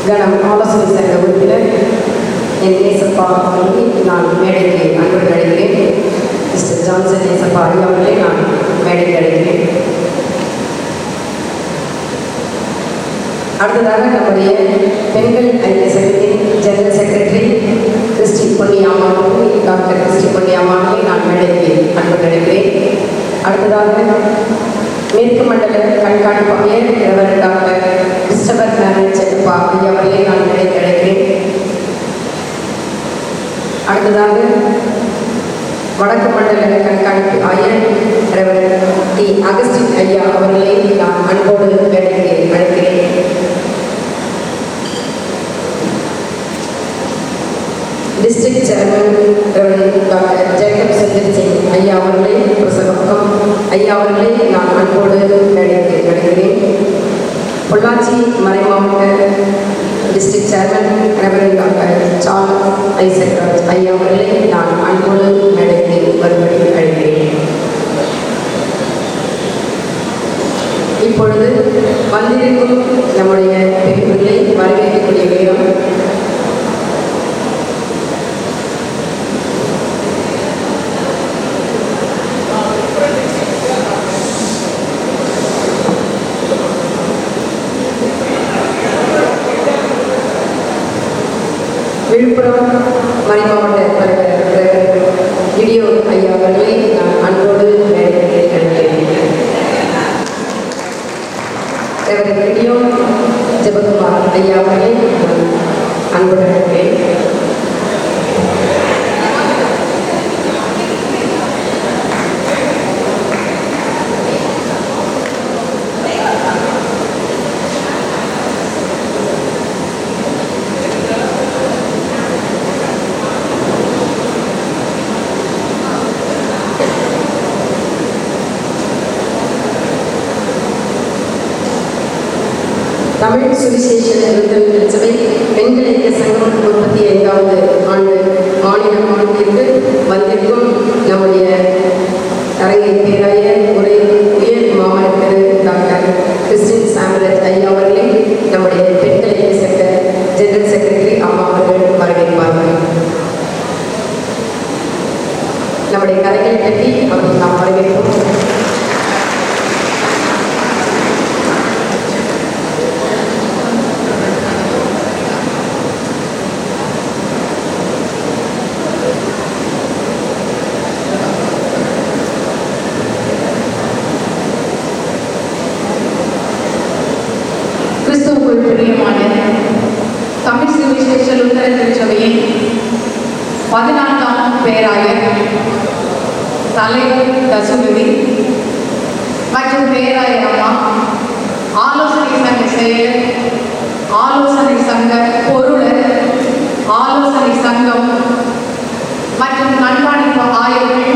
கணம் ஆலோசனை சங்க உறுப்பினர் என் நேசப்பா அவர்களை நான் மேடைக்கு அன்புடன் அழைக்கிறேன். மிஸ்டர் ஜான்சன் நேசப்பா ஐயா அவர்களை நான் மேடைக்கு அழைக்கிறேன். அடுத்ததாக நம்முடைய பெண்கள் ஐக்கிய சங்கத்தின் general secretary Christy Ponniamma doctor Christy பொன்னியாமாவை நான் மேடைக்கு அன்புடன் அழைக்கிறேன். அடுத்ததாக மேற்கு மண்டல கண்காணிப்பாளர் reverend doctor Christopher marriage Chellappa ஐயா அவர்களை நான் மேடைக்கு அழைக்கிறேன். அடுத்ததாக வடக்கு மண்டல கண்காணிப்பு ஆயர் ரெவரண்ட் டி அகஸ்டின் ஐயா அவர்களை நான் அன்போடு மேடைக்கு அழைக்கிறேன். District chairman reverend doctor Jacob Chander Singh ஐயா அவர்களை பிரசவக்கம் ஐயா அவர்களை நான் அன்போடு மேடைக்கு அழைக்கிறேன். பொள்ளாச்சி மறைமாவட்ட district chairman reverend doctor Charles Isaac Raj ஐயா அவர்களை நான் அன்போடு மேடைக்கு வரும்படி அழைக்கிறேன். இப்பொழுது வந்திருக்கும் நம்முடைய பெரியவர்களை வரவேற்கக்கூடிய நேரம். விழுப்புரம் மறைமாவட்ட தலைவர் வீடியோ ஐயா அவர்களை நான் அன்போடு மேடைக்கு அழைக்கிறேன். வீடியோ ஜெபகுமார் ஐயா அவர்களை நான் அன்போடு அழைக்கிறேன். தமிழ் சுவிசேஷ நிறுத்தல் திருச்சபை பெண்கள் ஐக்கிய சங்கம் 35வது ஆண்டு மாநில மாநிலத்திற்கு வந்திருக்கும் நம்முடைய அரங்கை பேராயர் உயர் மாமன்னர் டாக்டர் கிறிஸ்டின் சாம்ராஜ் ஐயா அவர்களை நம்முடைய பெண்கள் ஐக்கிய சங்க ஜெனரல் செக்ரட்டரி அம்மா அவர்கள் வரவேற்பார்கள். நம்முடைய கரைகளை கட்டி அவர்கள் நாம் வரவேற்போம். தமிழ் சுவிசேஷ லுத்தரன் திருச்சபையின் 14ஆம் பேராயர் தலைவர் தசுமதி மற்றும் பேராயர் அம்மா, ஆலோசனை சங்க செயலர், ஆலோசனை சங்க பொருளர், ஆலோசனை சங்கம் மற்றும் கண்காணிப்பு ஆயர்கள்,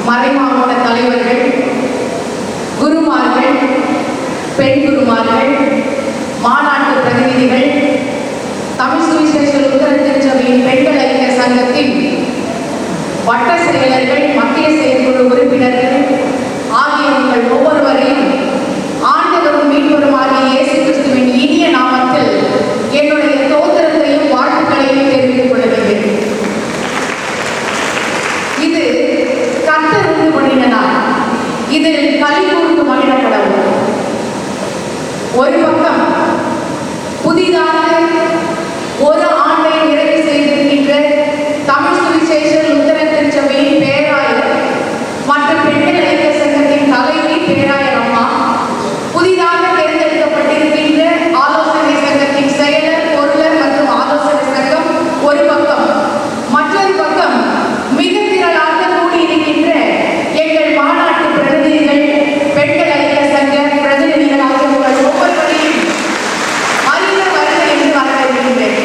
மறைமாவட்ட தலைவர்கள், குருமார்கள், பெண் குருமார்கள், மாநாட்டு பிரதிநிதிகள், தமிழ் சுவிசேஷ லுத்தரன் திருச்சபையின் பெண்கள் ஐக்கிய சங்கத்தின் வட்ட செயலர்கள், மத்திய செயற்குழு உறுப்பினர்கள் ஆகிய உங்கள் ஒவ்வொருவரையும் ஆண்டவரும் மீட்பருமாகிய இயேசு கிறிஸ்துவின் இனிய நாமத்தில் என்னுடைய தோத்திரத்தையும் வாழ்த்துக்களையும் தெரிவித்துக் கொள்கிறேன். இது கர்த்தர் உண்டு பண்ணின நாள். இதில் களி கூர்ந்து மகிழப்படவும். ஒரு பக்கம் புதிதாக ஒரு ஆண்டை நிறைவு செய்திருக்கின்ற தமிழ் சுவிசேஷ லுத்தரன் திருச்சபையின் பேராயர் மற்றும் பெண்கள் ஐக்கிய சங்கத்தின் தலைவி பேராயர் அம்மா, புதிதாக தேர்ந்தெடுக்கப்பட்டிருக்கின்ற ஆலோசனை சங்கத்தின் செயலர், பொருளர் மற்றும் ஆலோசனை சங்கம் ஒரு பக்கம், மற்றொரு பக்கம் மிக திரளாக கூடியிருக்கின்ற எங்கள் மாநாட்டு பிரதிநிதிகள், பெண்கள் ஐக்கிய சங்க பிரதிநிதிகள் ஆகிய உங்கள் ஒவ்வொருவரையும் வருக வருக என்று வரவேற்கின்றேன்.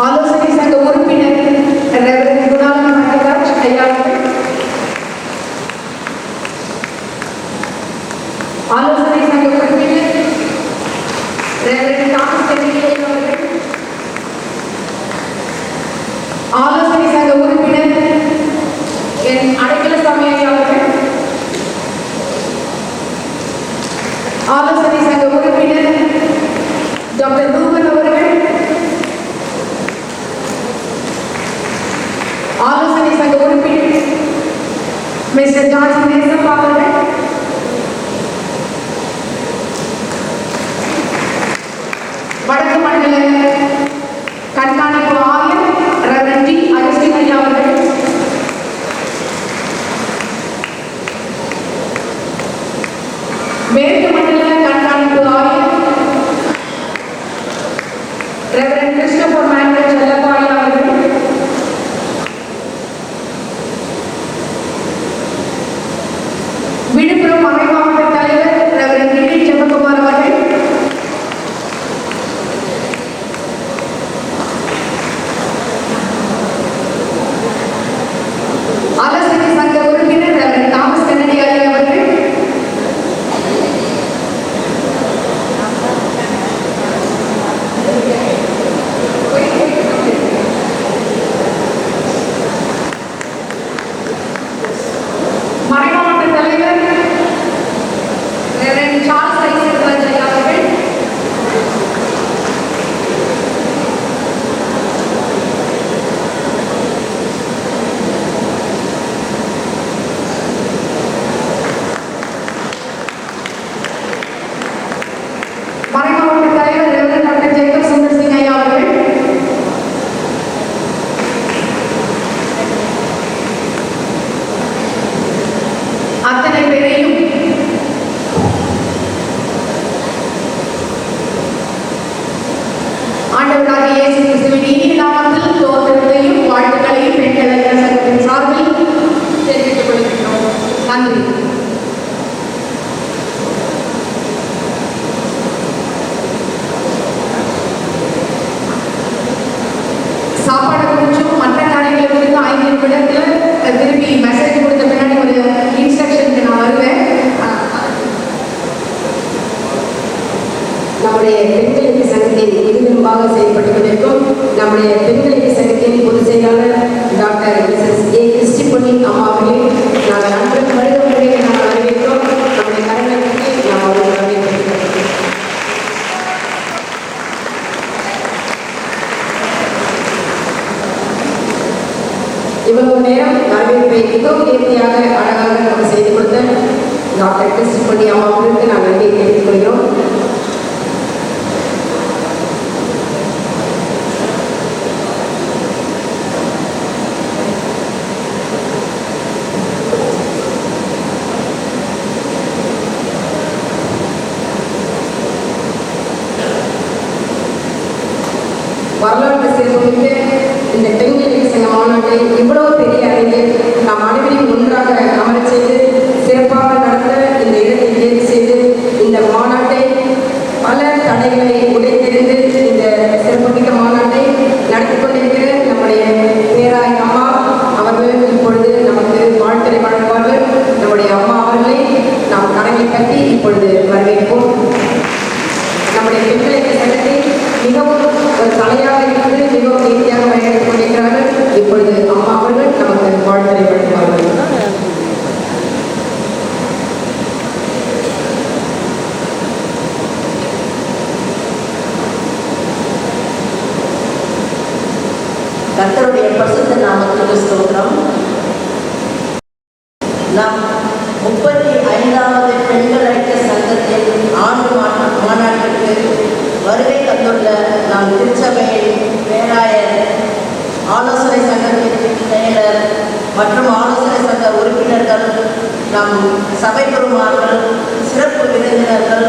ஆலோசனை சங்க உறுப்பினர் ரெவரண்ட் குணாலன் மகராஜ் ஐயா அவர்கள், ஆலோசனை சங்க உறுப்பினர் ரெவரண்ட் தாமஸ் கென்னடி ஐயா அவர்கள், ஆலோசனை சங்க உறுப்பினர் என் அடைக்கலசாமி ஐயா அவர்கள், ஆலோசனை சங்க உறுப்பினர் டாக்டர் ரூபன் அவர்கள், ஆலோசனை சங்க உறுப்பினர் மிஸ்டர் ஜார்ஜ் நேசப்பா அவர்கள், வடக்கு மண்டல கண்காணிப்பு ஆணையர் ரெவரண்ட் டி அகஸ்டின் ஐயா அவர்கள், மேற்கு மண்டல கண்காணிப்பு ஆணையர் ரெவரண்ட் கிறிஸ்டோபர் மேனுவல் செல்லப்பா ஐயா அவர்கள், விழுப்புரம் மறைமாவட்ட தலைவர் ரெவரண்ட் நிதின் ஜெபகுமார் அவர்கள், ஆலோசனை சங்க உறுப்பினர் ரெவரண்ட் தாமஸ் கென்னடி ஐயா அவர்கள், மறைமாவட்ட தலைவர் ரெவரண்ட் சார்ல்ஸ் ஐசக் ராஜ் ஐயா அவர்கள், மறைமாவட்ட தலைவர் reverend doctor Jacob Sundar Singh ஐயா அவர்கள், அத்தனை பேரையும் ஆண்டவராகிய இயேசு கிறிஸ்துவின் இனிய நாமத்தில் தோத்திரத்தையும் வாழ்த்துக்களையும் பெண்கள் சங்கத்தின் சார்பில் தெரிவித்துக் கொள்கிறோம். நன்றி. சாப்பாடு குறிச்சும் மற்ற காரியங்களை குறித்து 5 நிமிடத்தில் திருப்பி மெசேஜ் கொடுத்த பின்னாடி ஒரு இன்ஸ்ட்ரக்ஷனுக்கு நான் வருவேன். நம்முடைய பெண்கள் இயக்க சங்கத்தின் இருவிரும்பாக செயல்பட்டு கொண்டிருக்கும் நம்முடைய பெண்கள் இயக்க சங்கத்தின் பொதுச் செயலாளர் டாக்டர் மிஸ்எஸ் ஏ கிறிஸ்டி பொன்னி அம்மா அவர்களே நாங்கள் அன்பு வருக முறையை நாங்கள் வரவேற்கிறோம். நம்முடைய கரங்களுக்கு நாம் அவர்கள் வரவேற்கிறோம். இவ்வளவு நேரம் வரவேற்பை மிகவும் நேர்த்தியாக அழகாக நமக்கு செய்து கொடுத்த டாக்டர் கிறிஸ்டி பொன்னி அம்மா அவர்களுக்கு நாங்கள் நன்றி தெரிவித்துக் கொள்கிறோம். வரலாற்று சிறப்புமிக்க இந்த பெண்கள் இயக்க சங்க மாநாட்டை இவ்வளவு பெரிய அளவில் நாம் அனைவரையும் ஒன்றாக அமரச் செய்து சிறப்பாக நடத்த இந்த இடத்தை தேர்வு செய்து இந்த மாநாட்டை பல தடைகளை உடைத்தெறிந்து இந்த சிறப்புமிக்க மாநாட்டை நடத்தி கொண்டிருக்கிற நம்முடைய பேராய் அம்மா அவர்கள் இப்பொழுது நமக்கு வாழ்த்துரை வழங்குவார்கள். நம்முடைய அம்மா அவர்களை நாம் கடமை கட்டி இப்பொழுது வரவேற்போம். நம்முடைய பெண்கள் இயக்க சங்கத்தை மிகவும் ஒரு தலையாக இருந்து மிகவும் நேர்த்தியாக வழிநடத்திக் கொண்டிருக்கிறார்கள். இப்பொழுது அம்மா அவர்கள் நமக்கு வாழ்த்துரை வழங்குவார்கள். கர்த்தருடைய பரிசுத்த நாமத்திற்கு ஸ்தோத்திரம். நாம் 35வது பெண்கள் ஐக்கிய சங்கத்தின் ஆண்டு மாநாட்டிற்கு வருகை தந்துள்ள நம் திருச்சபையின் பேராயர், ஆலோசனை சங்கத்தின் செயலர் மற்றும் ஆலோசனை சங்க உறுப்பினர்கள், நம் சபை குருமார்கள், சிறப்பு விருந்தினர்கள்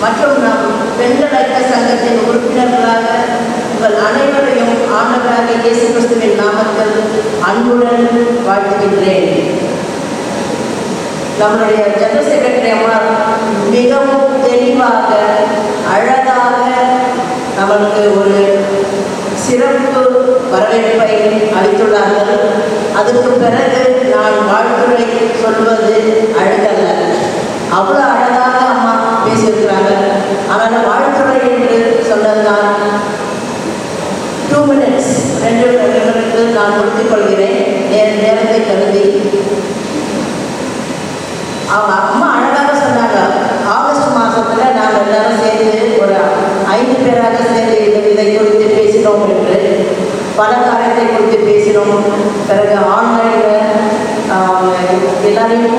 மற்றும் நம் பெண்கள் ஐக்கிய சங்கத்தின் உறுப்பினர்களாக உங்கள் அனைவரையும் ஆண்டவராகிய இயேசு கிறிஸ்துவின் நாமத்தில் அன்புடன் வாழ்த்துகின்றேன். நம்முடைய ஜெனரல் செக்ரட்டரி அம்மா மிகவும் தெளிவாக அழகாக நம்மளுக்கு ஒரு சிறப்பு வரவேற்பை அளித்துள்ளார்கள். அதுக்கு பிறகு நான் வாழ்த்துரை சொல்வது அழகல்ல, அவ்வளோ அழகாக அம்மா பேசியிருக்கிறாங்க. ஆனால் வாழ்த்துரை என்று சொன்னதுதான் 2 minutes 2 நிமிடங்களுக்கு நான் முடித்துக் கொள்கிறேன் நேரத்தை கருதி. அவங்க அம்மா அழகாக சொன்னாங்க, ஆகஸ்ட் மாதத்தில் நாங்கள் எல்லாரும் சேர்ந்து ஒரு 5 பேராக சேர்ந்து இதை குறித்து பேசினோம் என்று, பல காரியத்தை குறித்து பேசினோம். பிறகு ஆன்லைனில் எல்லாரையும்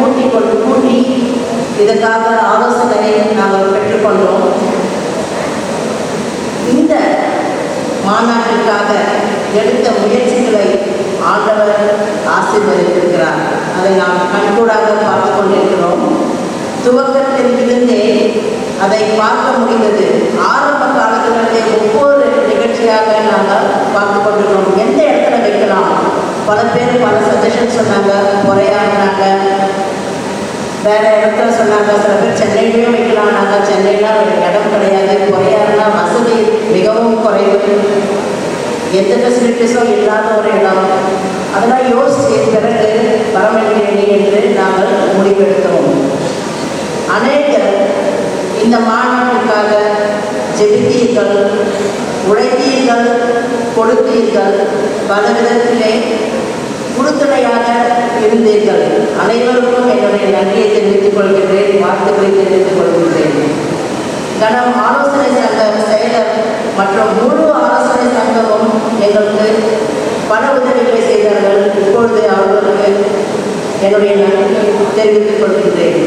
கூட்டி இதற்காக ஆலோசனையை நாங்கள் பெற்றுக்கொண்டோம். இந்த மாநாட்டிற்காக எடுத்த முயற்சிகளை ஆண்டவர் ஆசீர்வதித்திருக்கிறார். அதை நாம் கண்கூடாக பார்த்து கொண்டிருக்கிறோம். துவக்கத்தில் இருந்தே அதை பார்க்க முடிந்தது. ஆரம்ப காலத்திலிருந்தே ஒவ்வொரு நிகழ்ச்சியாக நாங்கள் பார்த்து கொண்டிருக்கிறோம். எந்த இடத்துல வைக்கலாம், பல பேர் பல சஜஷன் சொன்னாங்க. குறையாங்க, வேற இடத்துல சொன்னாங்க. சில பேர் சென்னையிலையும் வைக்கலாம். நாங்கள் சென்னையில் இடம் கிடையாது, குறையாருன்னா வசதி மிகவும் குறைவு, எந்த ஃபெசிலிட்டிஸும் இல்லாத ஒரு இடம். அதெல்லாம் யோசித்து பிறகு வரவேற்கிறேன் என்று நாங்கள் முடிவெடுத்தோம். அநேகர் இந்த மாநாட்டுக்காக ஜெபித்தீர்கள், உழைத்தீர்கள், கொடுத்தீர்கள், பல விதத்திலே உறுதுணையாக இருந்தீர்கள். அனைவருக்கும் என்னுடைய நன்றியை தெரிவித்துக் கொள்கின்றேன், வாழ்த்துக்களை தெரிவித்துக் கொள்கின்றேன். கனம் ஆலோசனை சங்க செயலர் மற்றும் முழு ஆலோசனை சங்கமும் எங்களுக்கு பல உதவிகளை செய்தார்கள். இப்பொழுது அவர்களுக்கு என்னுடைய நன்றியை தெரிவித்துக் கொள்கின்றேன்.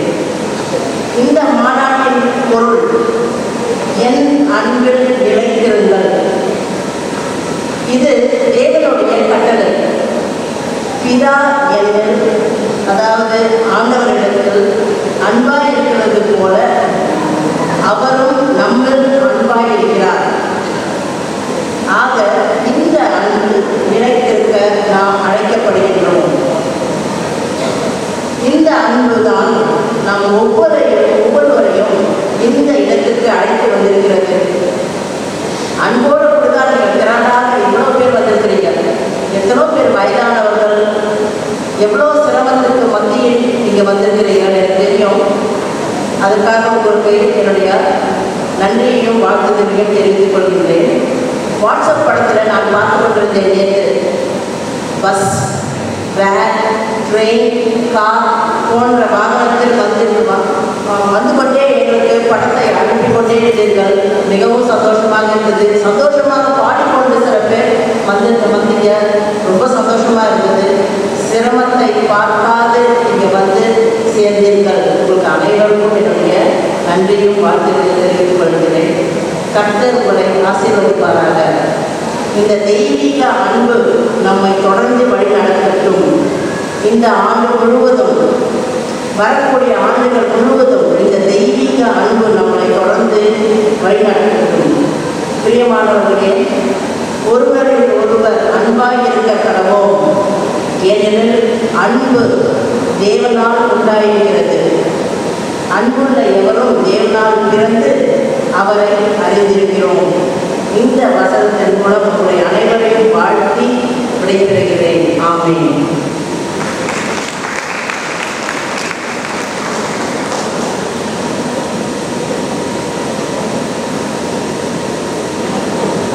இந்த மாநாட்டின் பொருள் என் அன்பில் நிலைத்திருங்கள். இது தேவனுடைய கட்டளை. பிதா என்னில், அதாவது ஆண்டவரிடத்தில் அன்பாய் இருக்கிறது போல அவரும் நம்மில் அன்பாய் இருக்கிறார். ஆக இந்த அன்பு நிலைத்திருக்க நாம் அழைக்கப்படுகின்றோம். இந்த அன்புதான் நாம் ஒவ்வொருவரையும் இந்த இடத்துக்கு அழைத்து வந்திருக்கிறது. அன்போடு கொடுத்தா நீங்கள் திரளாக எவ்வளோ பேர் வந்திருக்கிறீங்க, எத்தனோ பேர் வயதானவர்கள், எவ்வளோ சிரமத்திற்கு மத்தியில் இங்கே வந்திருக்கிறீர்கள் எனக்கு தெரியும். அதுக்காக உங்களுக்கு என்னுடைய நன்றியையும் வாழ்த்துதலையும் தெரிவித்துக் கொள்கின்றேன். வாட்ஸ்அப் படத்தில் நான் பார்த்து கொண்டிருந்தேன். நேற்று பஸ், வேன், ட்ரெயின், கார் போன்ற வாகனத்தில் வந்து கொண்டே எங்களுக்கு படத்தை அனுப்பி கொண்டே இருந்தீர்கள். மிகவும் சந்தோஷமாக இருந்தது. சந்தோஷமாக பாடிக்கொண்டு சில பேர் வந்தீங்க. ரொம்ப சந்தோஷமாக இருந்தது. சிரமத்தை பார்க்காது இங்கே வந்து சேர்ந்தீர்கள். உங்களுக்கு அனைவருக்கும் என்னுடைய நன்றியும் வாழ்த்துக்களை தெரிவித்துக் கொள்கிறேன். கர்த்தர் உங்களை ஆசீர்வதிப்பாராக. இந்த தெய்வீக அன்பு நம்மை தொடர்ந்து வழி நடத்தட்டும். இந்த ஆண்டு முழுவதும், வரக்கூடிய ஆண்டுகள் முழுவதும் இந்த தெய்வீக அன்பு நம்மை தொடர்ந்து வழி நடத்தட்டும். பிரியமானவர்களே, ஒருவரில் ஒருவர் அன்பாய் இருக்க கடவோம். ஏனெனில் அன்பு தேவனால் உண்டாயிருக்கிறது. அன்புள்ள எவரும் தேவனால் பிறந்து அவரை அறிந்திருக்கிறோம். இந்த வசனத்தின் மூலம் உங்களை அனைவரையும் வாழ்த்தி விடைபெறுகிறேன். ஆமென்.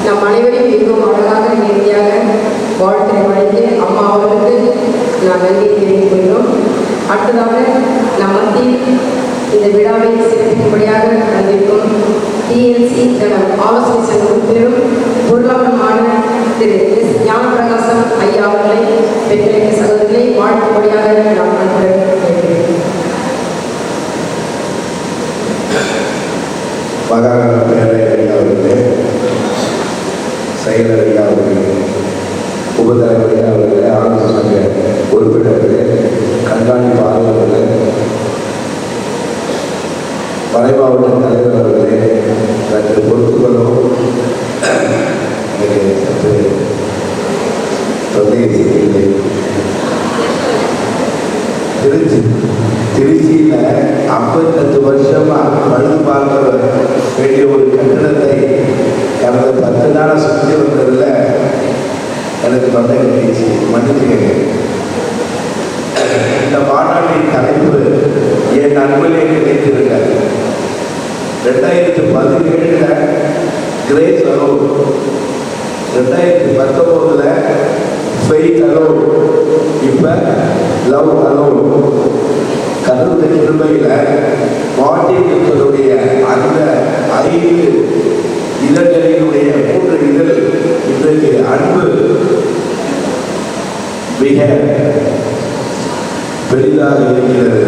நம் அனைவரையும் மிகவும் அழகாக நேர்த்தியாக வாழ்க்கை வழங்கிய அம்மா அவர்களுக்கு நான் நன்றி தெரிவித்துக் கொள்கிறோம். அடுத்ததாக நம் மத்தியில் இந்த விழாவை சிறப்பிக்கும்படியாக வந்திருக்கும் டிஎன்சி ஆலோசனை சங்க உறுப்பினரும் பொருளாதாரமான திரு எஸ் ஞானப்பிரகாசம் ஐயா அவர்களை பெற்றெடுக்க சகோதரர்களை வாழ்த்தும்படியாக நான் அன்புடன் கேட்கிறேன். மகாநகர பேரவையில் அவர்களே, செயலர்கள் அவர்களே, உபதலைவர்கள் அவர்களே, ஆலோசனை சங்க உறுப்பினர்களே, கண்காணிப்பு ஆளுநர்களே, மலைமாவட்ட தலைவர் அவர்களே, எனக்கு பொறுப்புகளும் எனக்கு தொல்லையை செய்யவில்லை. திருச்சியில் 58 வருஷமாக பழுது பார்க்க வேண்டிய ஒரு கட்டடத்தை கடந்த 10 நாளாக சுற்றி வந்ததில் எனக்கு தொண்டை கட்டிச்சு, மன்னிச்சுக்கங்க. இந்த மாநாட்டின் தலைப்பு என் நண்பர்களே நினைத்திருக்க. 2017 கிரேஸ் அலோன், 2019 ஃபெய்த் அலோன், இப்போ லவ் அலோன். கருத்த கிருபையில் மாட்டினுடைய அந்த 5 இதழ்களினுடைய 3 இதழ் இன்றைக்கு அன்பு மிக பெரிதாக இருக்கிறது.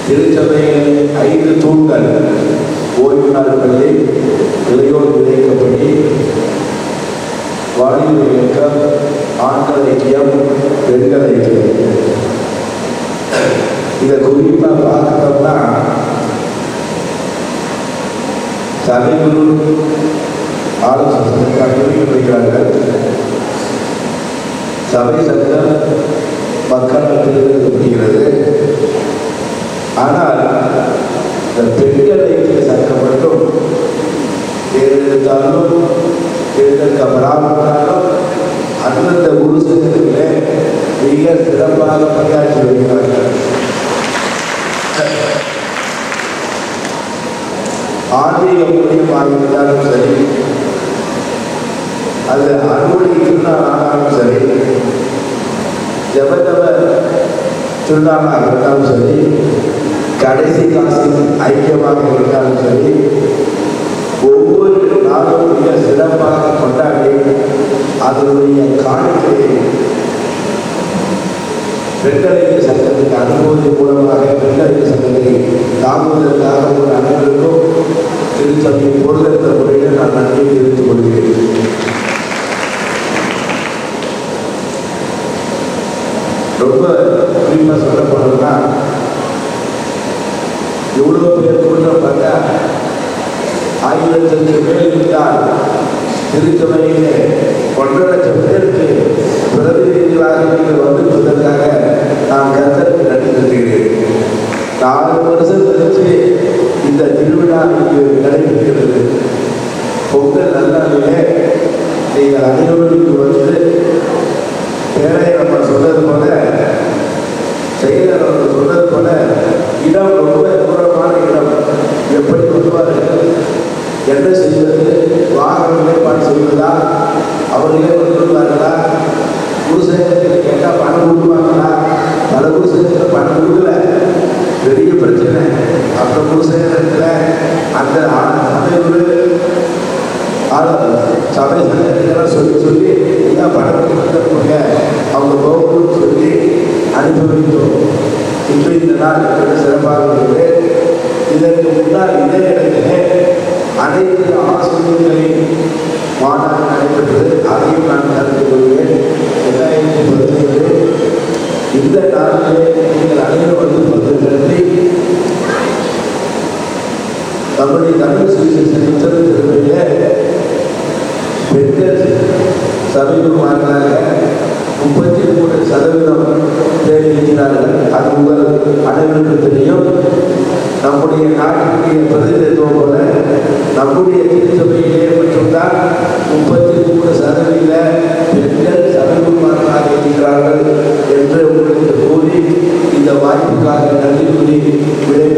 திருச்சபைகளில் 5 தூண்கள்: ஓய்வு நாள் பள்ளி, இளையோர் விதைக்கப்படி, வாலிப இயக்கம், ஆண்கள் ஐக்கியம், பெண்கள் ஐக்கியம். இதை குறிப்பாக பார்க்கணும்னா சபைகுரு ஆலோசனைக்காக வைக்கிறார்கள். சபை சட்டம் மக்களால் தேர்ந்தெடுக்கப்படுகிறது. ஆனால் இந்த பெண்கள் ஐக்கிய சட்டம் மட்டும் தேர்ந்தெடுத்தாலும் தேர்ந்தெடுக்கப்படாவிட்டாலும் அந்தந்த குரு சங்கத்திலே மிக சிறப்பாக பணியாற்றி வருகிறார்கள். ஆன்மீக மூலியமாக இருந்தாலும் சரி, அது அறுவடை திருநாள் ஆனாலும் சரி, ஜபதப திருநாளாக இருந்தாலும் சரி, கடைசி காசி ஐக்கியமாக இருந்தாலும் சரி, ஒவ்வொரு நாளும் மிக சிறப்பாக கொண்டாடி அதனுடைய காணிக்கையை பெண்களுக்கு சங்கத்துக்கு அனுபவத்தின் மூலமாக பெண்களுக்கு சங்கத்தை தாங்குவதற்காக ஒரு அனைவருக்கும் திருச்சபையை பொருளென்ற முறையில் நான் நன்றியை தெரிவித்துக் கொள்கிறேன். ரொம்ப குறிப்பாக சொல்ல போனோம்னா, எவ்வளோ பேர் கூட்டம் பார்த்தா 1000க்கு மேல் இருந்தால் திருச்சபையிலே 1.5 லட்சம் பேருக்கு பிரதிநிதிகளாக நீங்கள் வந்திருப்பதற்காக நான் கர்த்தருக்கு நன்றி செலுத்துகிறேன். 4 வருஷம் கழிச்சு இந்த திருவிழா இங்கு நடைபெறுகிறது. பொங்கல் நல்லாளிலே நீங்கள் அனைவருக்கு வந்து பேரை நம்ம சொன்னது போல, செயலர் அவர்கள் சொன்னது போல, இடம் ரொம்ப தூரமான இடம். எப்படி வருவார்கள், என்ன செய்வது, வாகனம் ஏற்பாடு செய்வதா, அவர்களே வந்துள்ளார்களா, குருசேகரத்தில் கேட்டால் பணம் கொடுப்பாங்களா? பல குருசேகரத்தில் பணம் கொடுக்கல, பெரிய பிரச்சனை. அந்த குருசேகரத்தில் அந்த சபை சங்கத்திலாம் சொல்லி ஐயா பணத்தை கொடுத்துருப்பாங்க, அவங்க போகணும்னு சொல்லி அனுப்பி வைத்தோம். இப்போ இந்த நாள் சிறப்பாக இருக்குது. இதற்கு முன்னால் இதே இடத்திலே அனைத்து ஆசிரியர்களின் மாநாடு நடைபெற்றது. அதையும் நான் கலந்து கொள்வேன். 2017 இந்த நாளிலே நீங்கள் அனைவரும் வந்து நன்றி. நம்முடைய தமிழ் சுவிசேஷ திருவிழா பெண்கள் சபைக்குமார்களாக 33% பேர் இருக்கிறார்கள். அது உங்கள் அனைவருக்கும் தெரியும். நம்முடைய நாட்டினுடைய பிரதிநிதித்துவம் போல நம்முடைய திருச்சபையிலே மட்டும்தான் 33% பெண்கள் சபைக்குமார்களாக இருக்கிறார்கள் என்று உங்களுக்கு கூறி இந்த வாய்ப்புக்காக நன்றி கூறி விடை